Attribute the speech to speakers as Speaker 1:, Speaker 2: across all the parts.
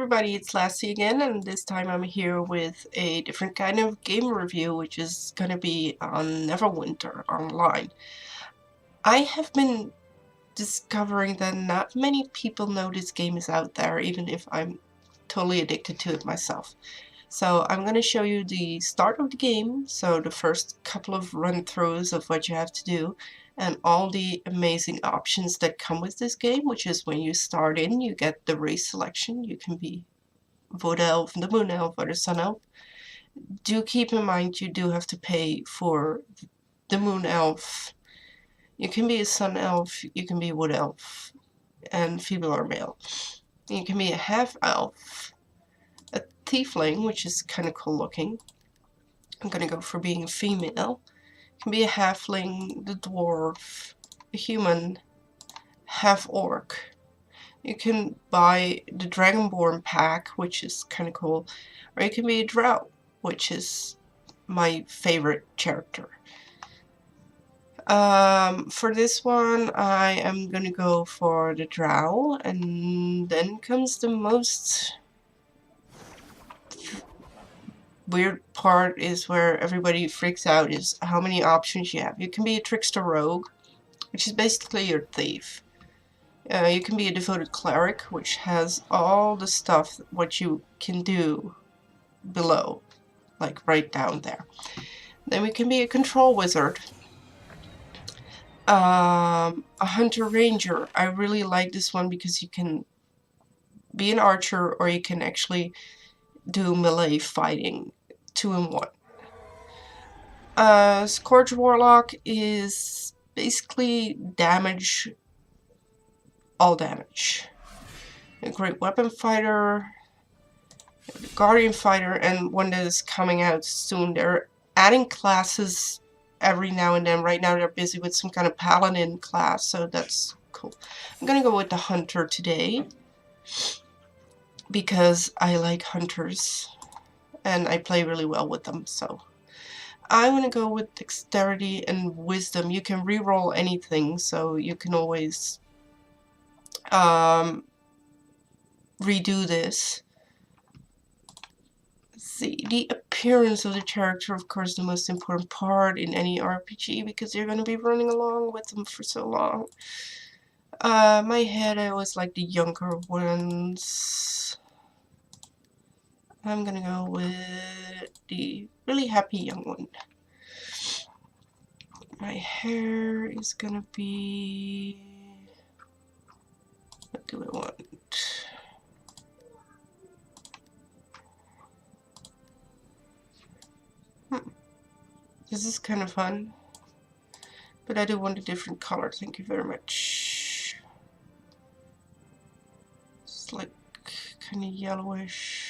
Speaker 1: everybody, it's Lassy again, and this time I'm here with a different kind of game review, which is gonna be on Neverwinter Online. I have been discovering that not many people know this game is out there, even if I'm totally addicted to it myself. So I'm gonna show you the start of the game, so the first couple of run-throughs of what you have to do, and all the amazing options that come with this game, which is when you start in, you get the race selection. You can be Wood Elf, the Moon Elf, or the Sun Elf. Do keep in mind you do have to pay for the Moon Elf. You can be a Sun Elf, you can be a Wood Elf, and female or male. You can be a Half Elf, a Tiefling, which is kind of cool looking. I'm gonna go for being a female. You can be a Halfling, the Dwarf, a Human, Half Orc. You can buy the Dragonborn pack, which is kind of cool, or you can be a Drow, which is my favorite character. For this one, I am gonna go for the Drow, and then comes the most weird part is where everybody freaks out is how many options you have. You can be a Trickster Rogue, which is basically your thief. You can be a devoted cleric, which has all the stuff what you can do below, like right down there. Then we can be a control wizard, a hunter ranger. I really like this one because you can be an archer or you can actually do melee fighting 2-in-1. Scourge warlock is basically damage. All damage. A great weapon fighter, the guardian fighter, and one that is coming out soon. They're adding classes every now and then. Right now they're busy with some kind of paladin class, so that's cool. I'm gonna go with the hunter today because I like hunters and I play really well with them, so I'm gonna go with dexterity and wisdom. You can reroll anything, so you can always redo this. Let's see, the appearance of the character, of course, the most important part in any RPG because you're going to be running along with them for so long. My head, I always like the younger ones. I'm gonna go with the really happy young one. My hair is gonna be... what do I want? This is kind of fun, but I do want a different color. Thank you very much. It's like kind of yellowish.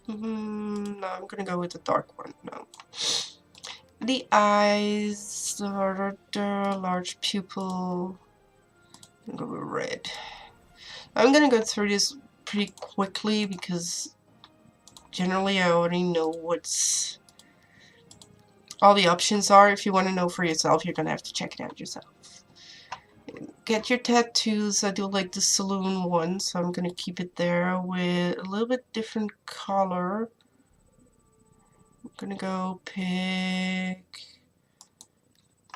Speaker 1: No, I'm gonna go with the dark one. No. The eyes are the large pupil. I'm gonna go with red. I'm gonna go through this pretty quickly because generally I already know what's all the options are. If you want to know for yourself, you're gonna have to check it out yourself. Get your tattoos. I do like the saloon one, so I'm gonna keep it there with a little bit different color. I'm gonna go pick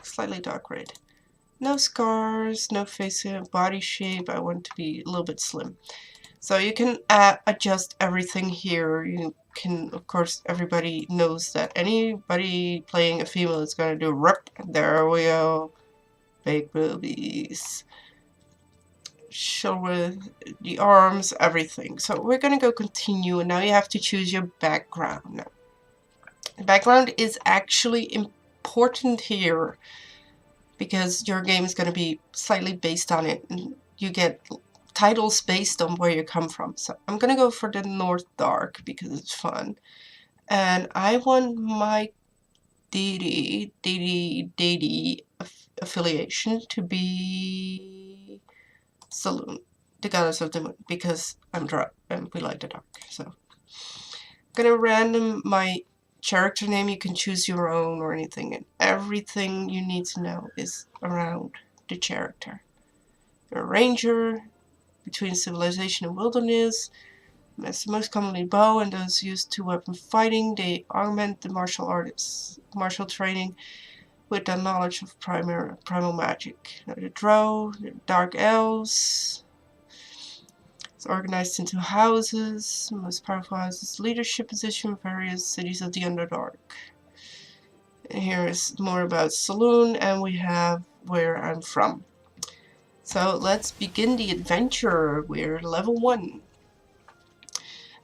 Speaker 1: slightly dark red. No scars, no face, body shape. I want to be a little bit slim. So you can adjust everything here. You can, of course, everybody knows that anybody playing a female is going to do rip. There we go. Big boobies. Show with the arms, everything. So we're going to go continue, and now you have to choose your background. Now, the background is actually important here because your game is going to be slightly based on it, and you get titles based on where you come from. So I'm gonna go for the North Dark because it's fun, and I want my deity affiliation to be Saloon, the goddess of the moon, because I'm dark and we like the dark. So I'm gonna random my character name. You can choose your own or anything, and everything you need to know is around the character. You're a ranger, between civilization and wilderness. As the most commonly bow and those used to weapon fighting, they augment the martial training with the knowledge of primal magic. Now, the Drow, the Dark Elves. It's organized into houses. The most powerful houses leadership position in various cities of the Underdark. And here is more about Saloon, and we have where I'm from. So let's begin the adventure. We're level 1.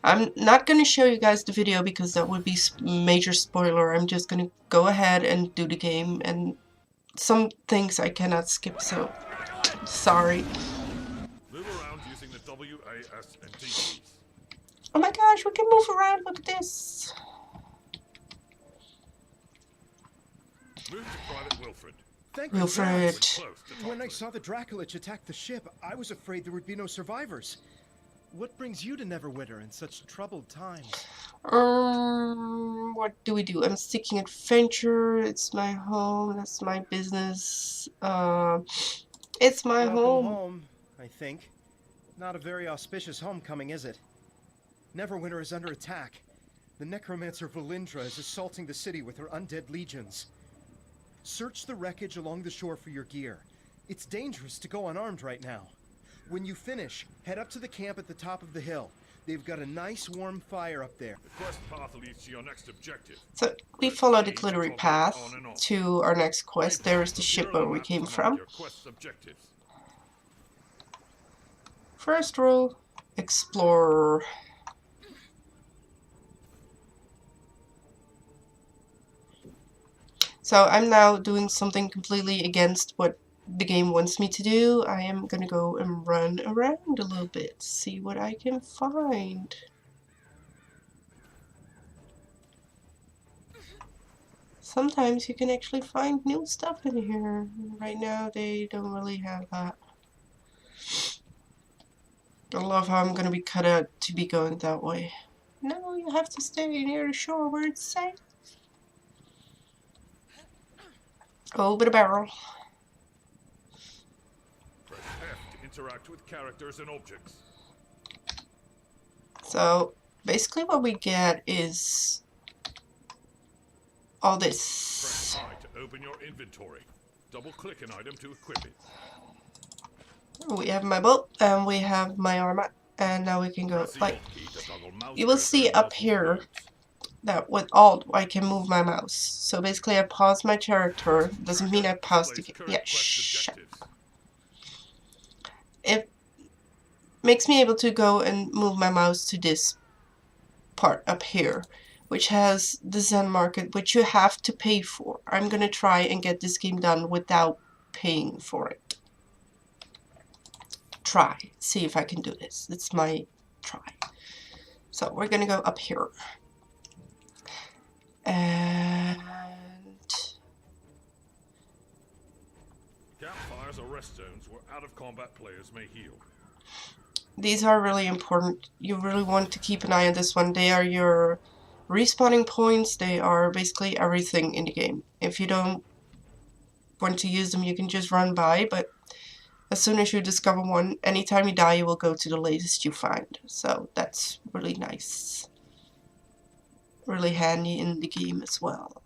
Speaker 1: I'm not going to show you guys the video because that would be major spoiler. I'm just going to go ahead and do the game, and some things I cannot skip, so sorry.
Speaker 2: Move around using the WAS and D keys.
Speaker 1: Oh my gosh, we can move around. Look at this.
Speaker 2: Move to Private Wilfred.
Speaker 3: Thank you,
Speaker 1: Wilfred.
Speaker 3: John. When I saw the Dracolich attack the ship, I was afraid there would be no survivors. What brings you to Neverwinter in such troubled times?
Speaker 1: What do we do? I'm seeking adventure. It's my home. That's my business. It's my
Speaker 3: Welcome
Speaker 1: home.
Speaker 3: I think. Not a very auspicious homecoming, is it? Neverwinter is under attack. The necromancer Valindra is assaulting the city with her undead legions. Search the wreckage along the shore for your gear. It's dangerous to go unarmed right now. When you finish, head up to the camp at the top of the hill. They've got a nice warm fire up there.
Speaker 2: The quest path leads to your next objective.
Speaker 1: So we follow the glittery path to our next quest. There is the ship where we came from. First rule, explorer. So I'm now doing something completely against what the game wants me to do. I am gonna go and run around a little bit, see what I can find. Sometimes you can actually find new stuff in here. Right now they don't really have that. I love how I'm gonna be cut out to be going that way. No, you have to stay near the shore where it's safe. Oh, but a barrel.
Speaker 2: Press F to interact with characters and objects.
Speaker 1: So basically what we get is all this.
Speaker 2: Press I to open your inventory. Double click an item to equip it.
Speaker 1: We have my boat and we have my armor, and now we can go like you will see up here that with Alt I can move my mouse. So basically I pause my character. Doesn't mean I pause the game. Yeah, shut. It makes me able to go and move my mouse to this part up here, which has the Zen market, which you have to pay for. I'm gonna try and get this game done without paying for it. Try. See if I can do this. It's my try. So we're gonna go up here. And
Speaker 2: campfires or rest zones where out-of-combat players may heal.
Speaker 1: These are really important. You really want to keep an eye on this one. They are your respawning points. They are basically everything in the game. If you don't want to use them, you can just run by, but as soon as you discover one, anytime you die, you will go to the latest you find. So that's really nice. Really handy in the game as well.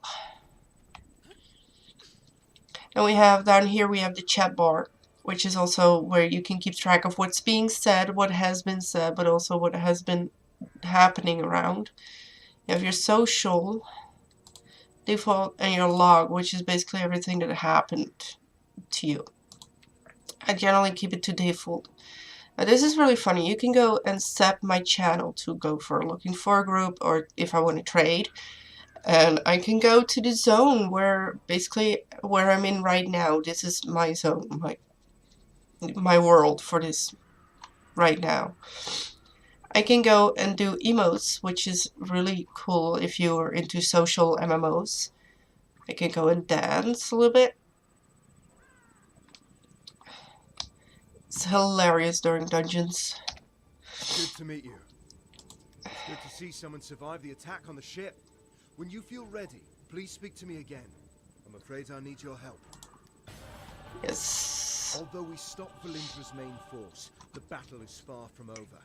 Speaker 1: And we have down here, we have the chat bar, which is also where you can keep track of what's being said, what has been said, but also what has been happening around. You have your social, default, and your log, which is basically everything that happened to you. I generally keep it to default. Now this is really funny. You can go and set my channel to go for looking for a group, or if I want to trade. And I can go to the zone where basically where I'm in right now. This is my zone, my world for this right now. I can go and do emotes, which is really cool if you're into social MMOs. I can go and dance a little bit. It's hilarious during dungeons.
Speaker 3: Good to meet you. Good to see someone survive the attack on the ship. When you feel ready, please speak to me again. I'm afraid I need your help.
Speaker 1: Yes. Yes.
Speaker 3: Although we stopped Valindra's main force, the battle is far from over.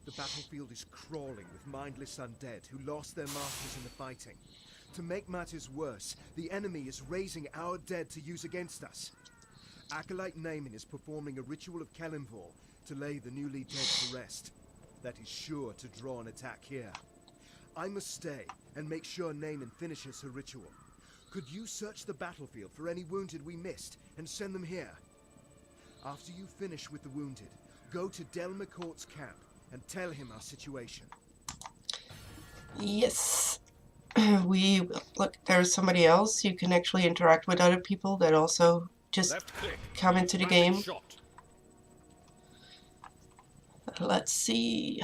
Speaker 3: The battlefield is crawling with mindless undead who lost their masters in the fighting. To make matters worse, the enemy is raising our dead to use against us. Acolyte Naaman is performing a ritual of Kelimvor to lay the newly dead to rest. That is sure to draw an attack here. I must stay and make sure Naaman finishes her ritual. Could you search the battlefield for any wounded we missed and send them here? After you finish with the wounded, go to Del McCourt's camp and tell him our situation.
Speaker 1: Yes. We will. Look, there's somebody else. You can actually interact with other people that also just come into the game. Let's see.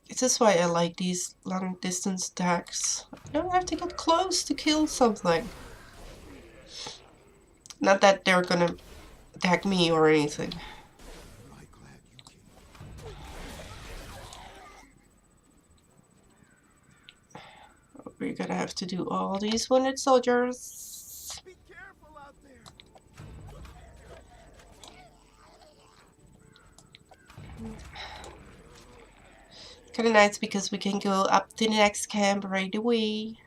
Speaker 1: This is why I like these long distance attacks. I don't have to get close to kill something. Not that they're gonna attack me or anything. We're gonna have to do all these wounded soldiers.
Speaker 3: Be careful out there.
Speaker 1: Kinda nice because we can go up to the next camp right away.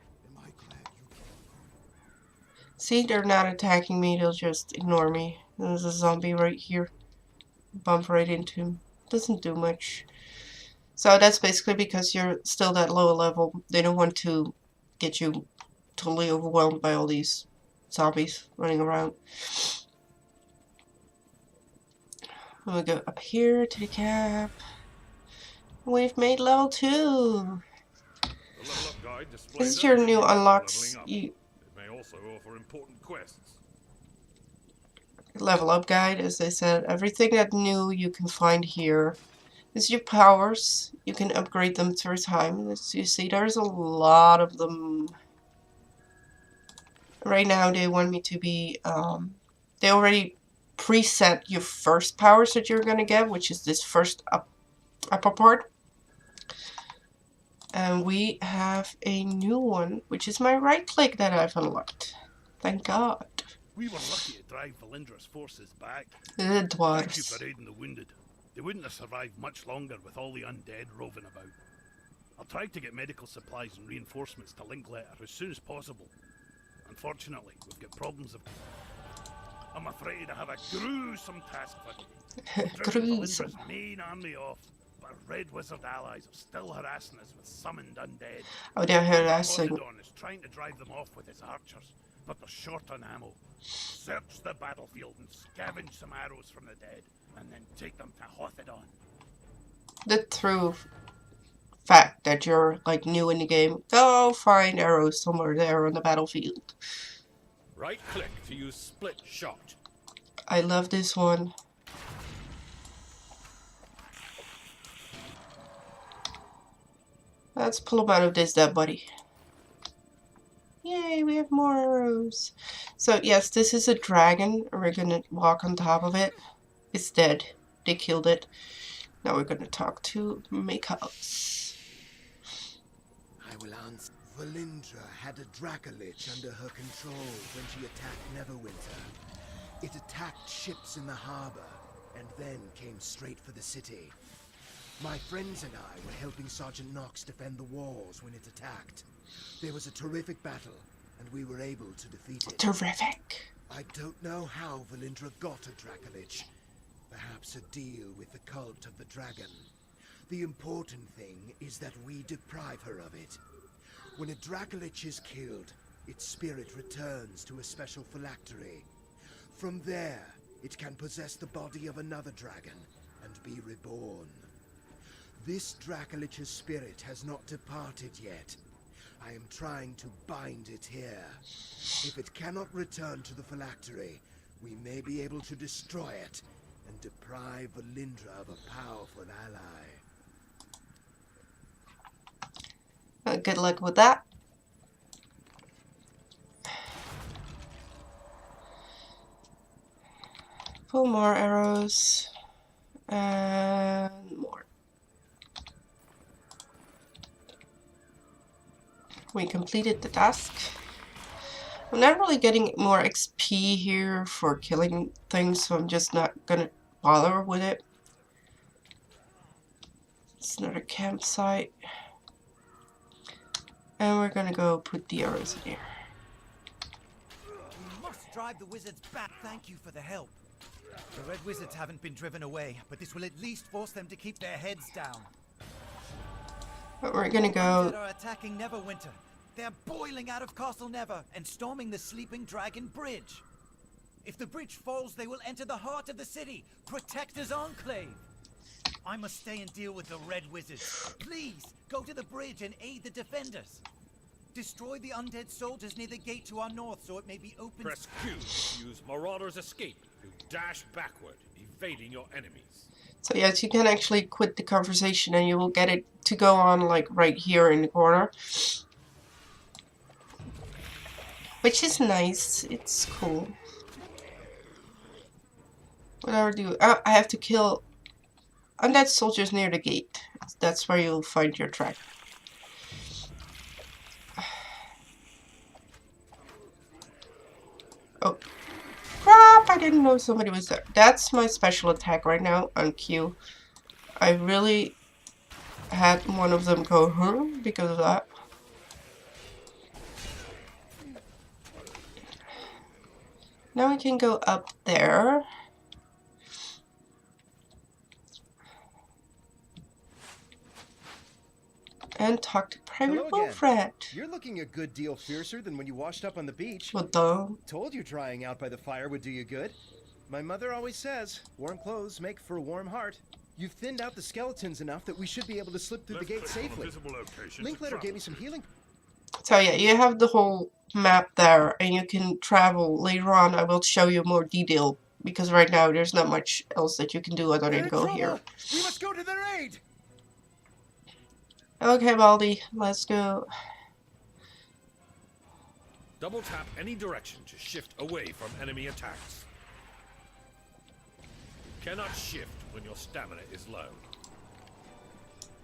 Speaker 1: See, they're not attacking me, they'll just ignore me. There's a zombie right here. Bump right into him. Doesn't do much. So that's basically because you're still that low level. They don't want to get you totally overwhelmed by all these zombies running around. We'll go up here to the camp. We've made level 2. This is your new unlocks. You
Speaker 2: may also offer important quests.
Speaker 1: level up guide, as I said. Everything that new you can find here. This is your powers. You can upgrade them through time. As you see, there's a lot of them. Right now, they want me to be. They already preset your first powers that you're gonna get, which is this first upper part. And we have a new one, which is my right click that I've unlocked. Thank God.
Speaker 4: We were lucky to drive Valindra's forces back.
Speaker 1: The
Speaker 4: Thank you
Speaker 1: dwarves.
Speaker 4: for aiding the wounded. They wouldn't have survived much longer with all the undead roving about. I'll try to get medical supplies and reinforcements to Linkletter as soon as possible. Unfortunately, we've got problems of... I'm afraid I have a gruesome task for you.
Speaker 1: Gruesome.
Speaker 4: Valindra's main army off, but Red Wizard allies are still harassing us with summoned undead.
Speaker 1: Oh, they're harassing.
Speaker 4: Poseidon is trying to drive them off with his archers, but they're short on ammo. Search the battlefield and scavenge some arrows from the dead, and then take them to Hothedon.
Speaker 1: The true fact that you're like new in the game. Go find arrows somewhere there on the battlefield.
Speaker 2: Right click to use split shot.
Speaker 1: I love this one. Let's pull them out of this dead body. Yay, we have more arrows. So yes, this is a dragon. We're gonna walk on top of it. It's dead. They killed it. Now we're gonna talk to Mikhails.
Speaker 3: I will answer. Valindra had a Dracolich under her control when she attacked Neverwinter. It attacked ships in the harbor, and then came straight for the city. My friends and I were helping Sergeant Knox defend the walls when it attacked. There was a terrific battle, and we were able to defeat it.
Speaker 1: Terrific.
Speaker 3: I don't know how Valindra got a Dracolich. Perhaps a deal with the cult of the dragon. The important thing is that we deprive her of it. When a Dracolich is killed, its spirit returns to a special phylactery. From there, it can possess the body of another dragon and be reborn. This Dracolich's spirit has not departed yet. I am trying to bind it here. If it cannot return to the phylactery, we may be able to destroy it and deprive Valindra of a powerful ally.
Speaker 1: Good luck with that. Pull more arrows. And more. We completed the task. I'm not really getting more XP here for killing things, so I'm just not gonna bother with it. It's another campsite. And we're gonna go put the arrows in here.
Speaker 5: We must drive the wizards back. Thank you for the help. The red wizards haven't been driven away, but this will at least force them to keep their heads down.
Speaker 1: But we're gonna go.
Speaker 5: They are attacking Neverwinter. They're boiling out of Castle Never and storming the Sleeping Dragon Bridge. If the bridge falls, they will enter the heart of the city. Protect us, Enclave. I must stay and deal with the red wizards. Please, go to the bridge and aid the defenders. Destroy the undead soldiers near the gate to our north so it may be opened.
Speaker 2: Press Q to use Marauder's Escape to dash backward, evading your enemies.
Speaker 1: So yes, you can actually quit the conversation and you will get it to go on like right here in the corner. Which is nice. It's cool. What do I do? Oh, I have to kill undead soldiers near the gate. That's where you'll find your track. Oh. Crap! I didn't know somebody was there. That's my special attack right now on Q. I really had one of them go, huh? Because of that. Now we can go up there. And talk to Private Wilfred.
Speaker 3: You're looking a good deal fiercer than when you washed up on the beach.
Speaker 1: What the?
Speaker 3: Told you drying out by the fire would do you good. My mother always says, warm clothes make for a warm heart. You've thinned out the skeletons enough that we should be able to slip through the gate safely. Linklater gave me some healing.
Speaker 1: So yeah, you have the whole map there, and you can travel. Later on, I will show you more detail, because right now there's not much else that you can do other than go here.
Speaker 3: We must go to their aid!
Speaker 1: Okay, Baldy, let's go.
Speaker 2: Double tap any direction to shift away from enemy attacks. You cannot shift when your stamina is low.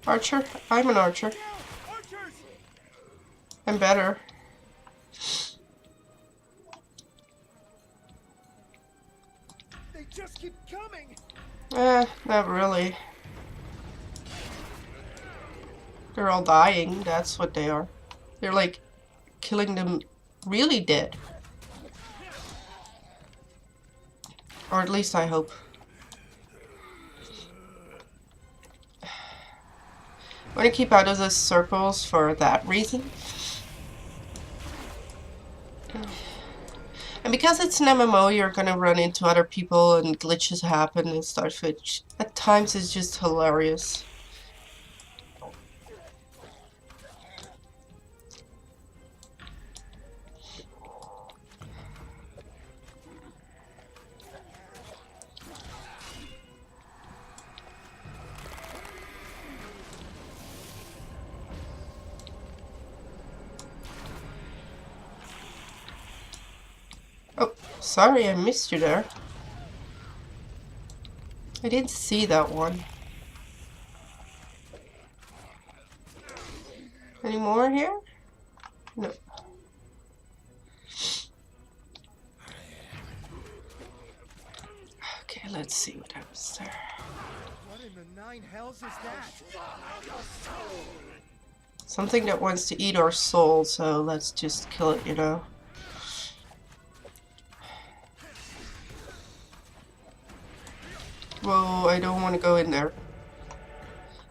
Speaker 1: Archer? I'm an archer. I'm better.
Speaker 3: They just keep coming!
Speaker 1: Not really. They're all dying, that's what they are. They're like killing them really dead. Or at least I hope. I want to keep out of the circles for that reason. And because it's an MMO, you're gonna run into other people and glitches happen and stuff, which at times is just hilarious. Oh, sorry, I missed you there. I didn't see that one. Any more here? No. Okay, let's see what happens there.
Speaker 3: What in the nine hells is that?
Speaker 1: Something that wants to eat our soul, so let's just kill it, you know. Whoa, I don't want to go in there.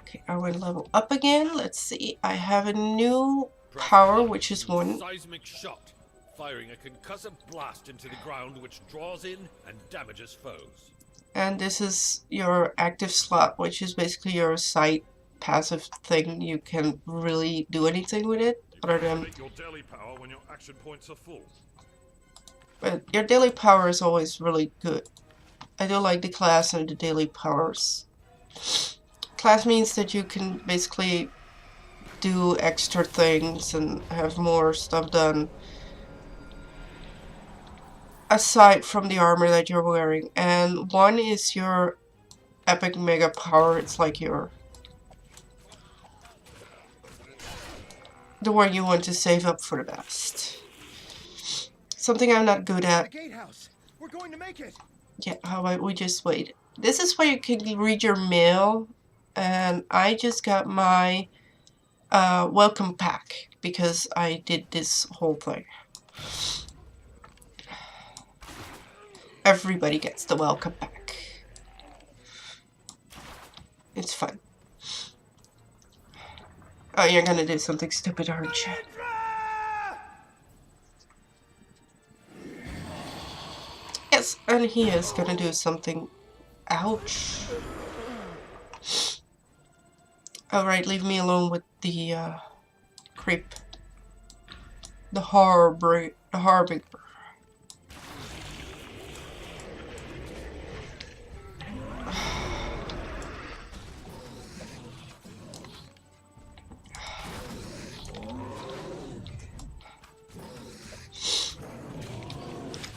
Speaker 1: Okay, I want to level up again. Let's see. I have a new power, which is one.
Speaker 2: Seismic shot, firing a concussive blast into the ground which draws in and damages foes.
Speaker 1: And this is your active slot, which is basically your side passive thing. You can't really do anything with it other than.
Speaker 2: Your daily power when your action points are full.
Speaker 1: But your daily power is always really good. I do like the class and the daily powers. Class means that you can basically do extra things and have more stuff done aside from the armor that you're wearing. And one is your epic mega power. It's like your the one you want to save up for the best. Something I'm not good
Speaker 3: The
Speaker 1: at.
Speaker 3: gatehouse. We're going to make it.
Speaker 1: Yeah, how about we just wait? This is where you can read your mail, and I just got my welcome pack because I did this whole thing. Everybody gets the welcome pack. It's fun. Oh, you're gonna do something stupid, aren't you? Yes, and he is gonna do something. Ouch. Alright, leave me alone with the creep. The harbinger.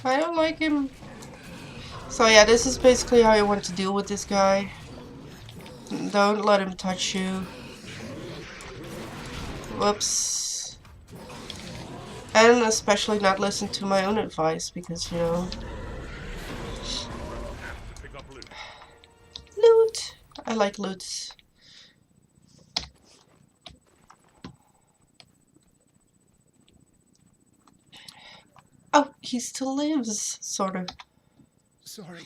Speaker 1: I don't like him. So yeah, this is basically how you want to deal with this guy. Don't let him touch you. Whoops. And especially not listen to my own advice because, you know...
Speaker 2: Pick up loot.
Speaker 1: Loot! I like loots. Oh, he still lives, sort of.
Speaker 3: Sorry,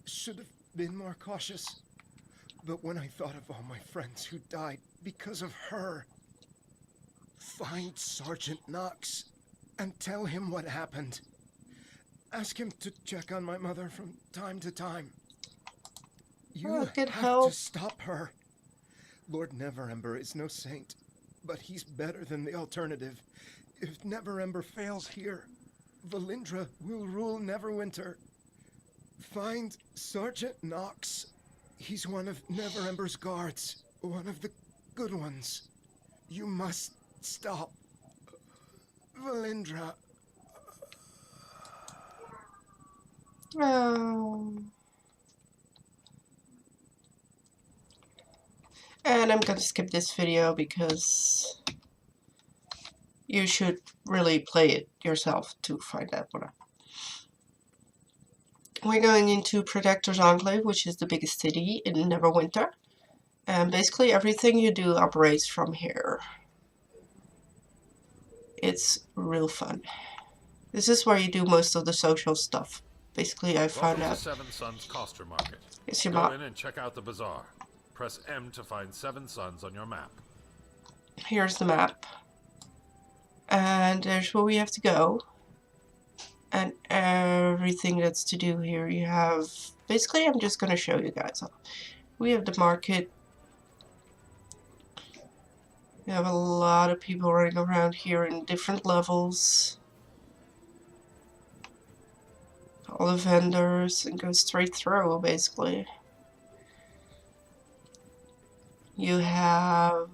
Speaker 3: should have been more cautious. But when I thought of all my friends who died because of her, find Sergeant Knox and tell him what happened. Ask him to check on my mother from time to time. You
Speaker 1: get
Speaker 3: have
Speaker 1: help.
Speaker 3: to stop her. Lord Neverember is no saint, but he's better than the alternative. If Neverember fails here, Valindra will rule Neverwinter. Find Sergeant Knox. He's one of Neverember's guards, one of the good ones. You must stop Valindra.
Speaker 1: Oh. And I'm gonna skip this video because you should really play it yourself to find out what. We're going into Protector's Enclave, which is the biggest city in Neverwinter. And basically everything you do operates from here. It's real fun. This is where you do most of the social stuff. Basically, I found
Speaker 2: Welcome
Speaker 1: out.
Speaker 2: to Seven Suns Coster Market.
Speaker 1: It's your
Speaker 2: Go
Speaker 1: map.
Speaker 2: in and check out the bazaar. Press M to find Seven Suns on your map.
Speaker 1: Here's the map. And there's where we have to go. And everything that's to do here. You have... Basically, I'm just going to show you guys. We have the market. We have a lot of people running around here in different levels. All the vendors, and go straight through, basically. You have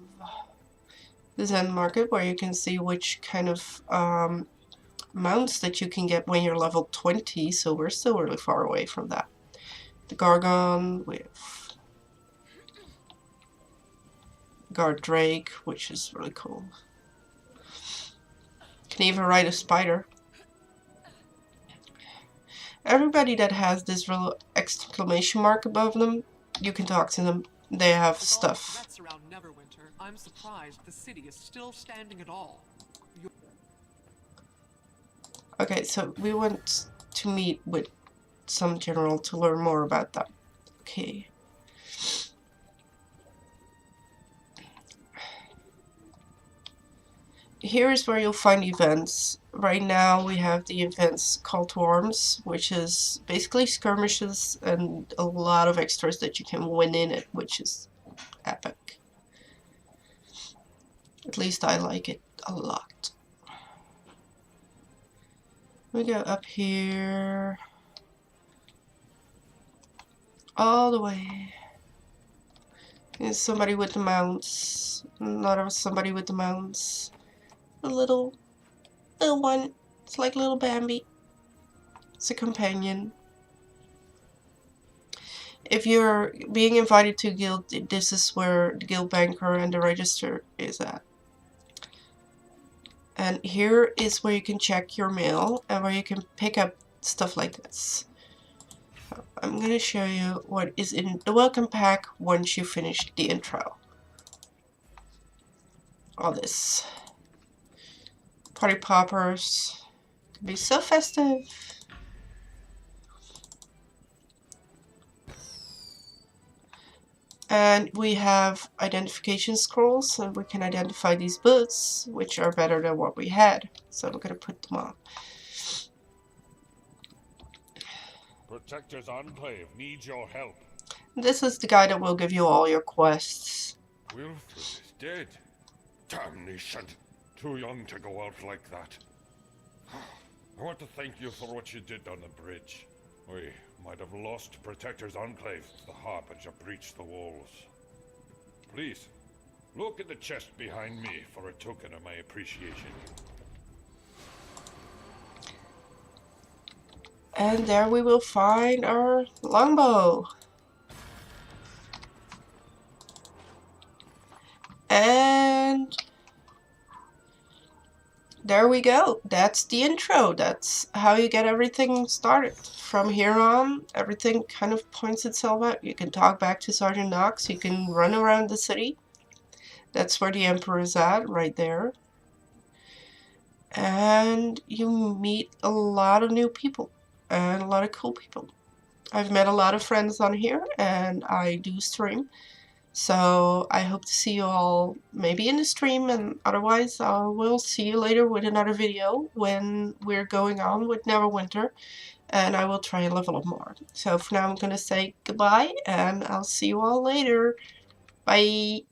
Speaker 1: the Zen market, where you can see which kind of mounts that you can get when you're level 20, so we're still really far away from that. The Gargon with Guard Drake, which is really cool. Can even ride a spider. Everybody that has this little exclamation mark above them, you can talk to them. They have stuff.
Speaker 6: Threats around Neverwinter, I'm surprised the city is still standing at all.
Speaker 1: Okay, so we went to meet with some general to learn more about that. Okay. Here is where you'll find events. Right now we have the events Call to Arms, which is basically skirmishes and a lot of extras that you can win in it, which is epic. At least I like it a lot. We go up here. All the way. There's somebody with the mounts. Not somebody with the mounts. A little one. It's like little Bambi. It's a companion. If you're being invited to a guild, this is where the guild banker and the register is at. And here is where you can check your mail and where you can pick up stuff like this. I'm going to show you what is in the welcome pack once you finish the intro. All this. Party poppers. Can be so festive. And we have identification scrolls, so we can identify these boots, which are better than what we had. So we're going to put them on.
Speaker 2: Protector's Enclave needs your help.
Speaker 1: This is the guy that will give you all your quests.
Speaker 2: Wilfred is dead. Damnation. Too young to go out like that. I want to thank you for what you did on the bridge. We might have lost Protector's Enclave if the Harbinger breached the walls. Please, look at the chest behind me for a token of my appreciation.
Speaker 1: And there we will find our longbow. And there we go. That's the intro. That's how you get everything started. From here on, everything kind of points itself out. You can talk back to Sergeant Knox. You can run around the city. That's where the Emperor is at, right there. And you meet a lot of new people. And a lot of cool people. I've met a lot of friends on here, and I do stream. So I hope to see you all maybe in the stream, and otherwise I will see you later with another video when we're going on with Neverwinter, and I will try and level up more. So for now I'm going to say goodbye, and I'll see you all later. Bye!